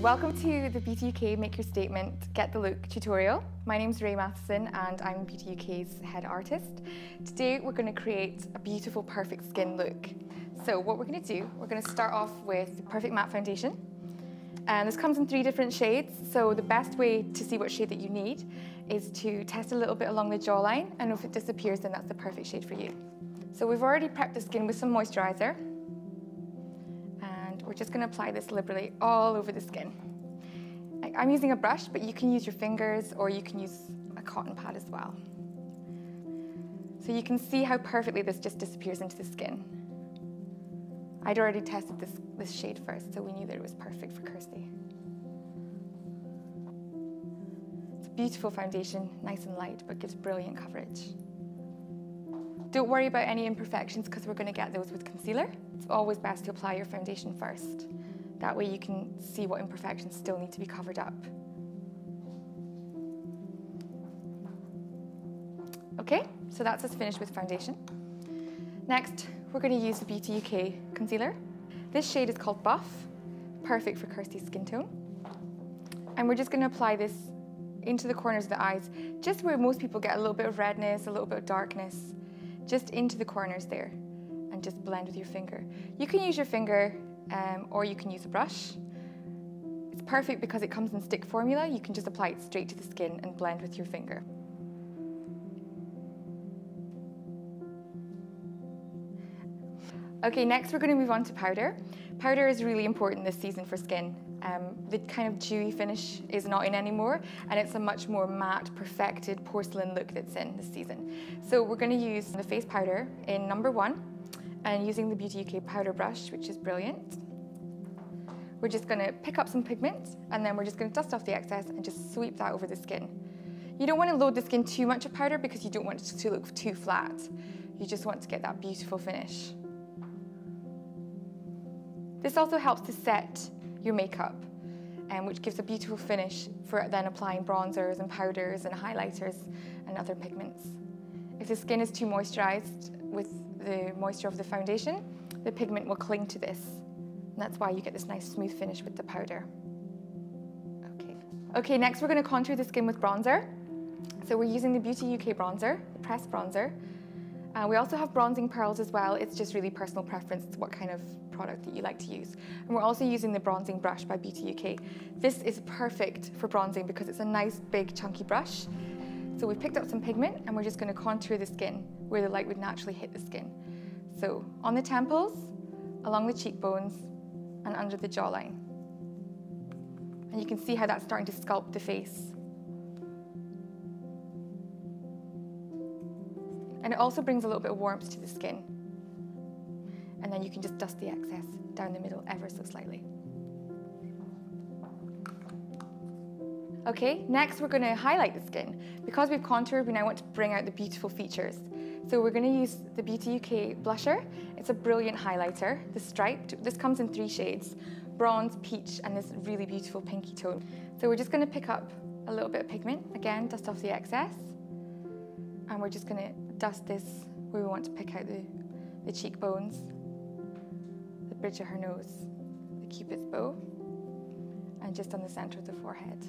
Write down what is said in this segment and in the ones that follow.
Welcome to the Beauty UK Make Your Statement, Get the Look tutorial. My name's Ray Matheson and I'm Beauty UK's head artist. Today we're going to create a beautiful perfect skin look. So what we're going to do, we're going to start off with the Perfect Matte Foundation. And this comes in 3 different shades, so the best way to see what shade that you need is to test a little bit along the jawline, and if it disappears then that's the perfect shade for you. So we've already prepped the skin with some moisturiser. We're just going to apply this liberally all over the skin. I'm using a brush, but you can use your fingers or you can use a cotton pad as well. So you can see how perfectly this just disappears into the skin. I'd already tested this shade first, so we knew that it was perfect for Kirsty. It's a beautiful foundation, nice and light, but gives brilliant coverage. Don't worry about any imperfections because we're going to get those with concealer. It's always best to apply your foundation first. That way you can see what imperfections still need to be covered up. Okay, so that's us finished with foundation. Next, we're going to use the Beauty UK concealer. This shade is called Buff, perfect for Kirsty's skin tone. And we're just going to apply this into the corners of the eyes, just where most people get a little bit of redness, a little bit of darkness. Just into the corners there, and just blend with your finger. You can use your finger or you can use a brush. It's perfect because it comes in stick formula. You can just apply it straight to the skin and blend with your finger. Okay, next we're going to move on to powder. Powder is really important this season for skin. The kind of dewy finish is not in anymore, and it's a much more matte, perfected porcelain look that's in this season. So we're going to use the face powder in number 1, and using the Beauty UK powder brush, which is brilliant. We're just going to pick up some pigment, and then we're just going to dust off the excess and just sweep that over the skin. You don't want to load the skin too much of powder because you don't want it to look too flat. You just want to get that beautiful finish. This also helps to set your makeup, which gives a beautiful finish for then applying bronzers and powders and highlighters and other pigments. If the skin is too moisturized with the moisture of the foundation, the pigment will cling to this. And that's why you get this nice smooth finish with the powder. Okay, next we're going to contour the skin with bronzer. So we're using the Beauty UK bronzer, the pressed bronzer. We also have bronzing pearls as well. It's just really personal preference what kind of product that you like to use. And we're also using the bronzing brush by Beauty UK. This is perfect for bronzing because it's a nice big chunky brush. So we've picked up some pigment and we're just going to contour the skin where the light would naturally hit the skin. So on the temples, along the cheekbones and under the jawline. And you can see how that's starting to sculpt the face. And it also brings a little bit of warmth to the skin. And then you can just dust the excess down the middle ever so slightly. Okay, next we're going to highlight the skin. Because we've contoured, we now want to bring out the beautiful features. So we're going to use the Beauty UK blusher. It's a brilliant highlighter. The striped, this comes in 3 shades, bronze, peach, and this really beautiful pinky tone. So we're just going to pick up a little bit of pigment, again, dust off the excess. And we're just going to dust this where we want to pick out the cheekbones, the bridge of her nose, the cupid's bow, and just on the center of the forehead.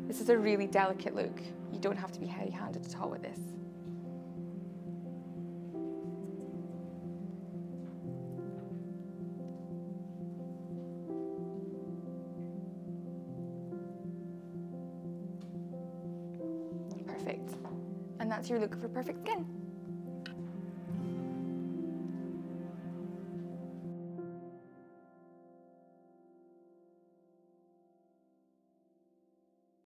This is a really delicate look. You don't have to be heavy-handed at all with this. Perfect. And that's your look for perfect skin.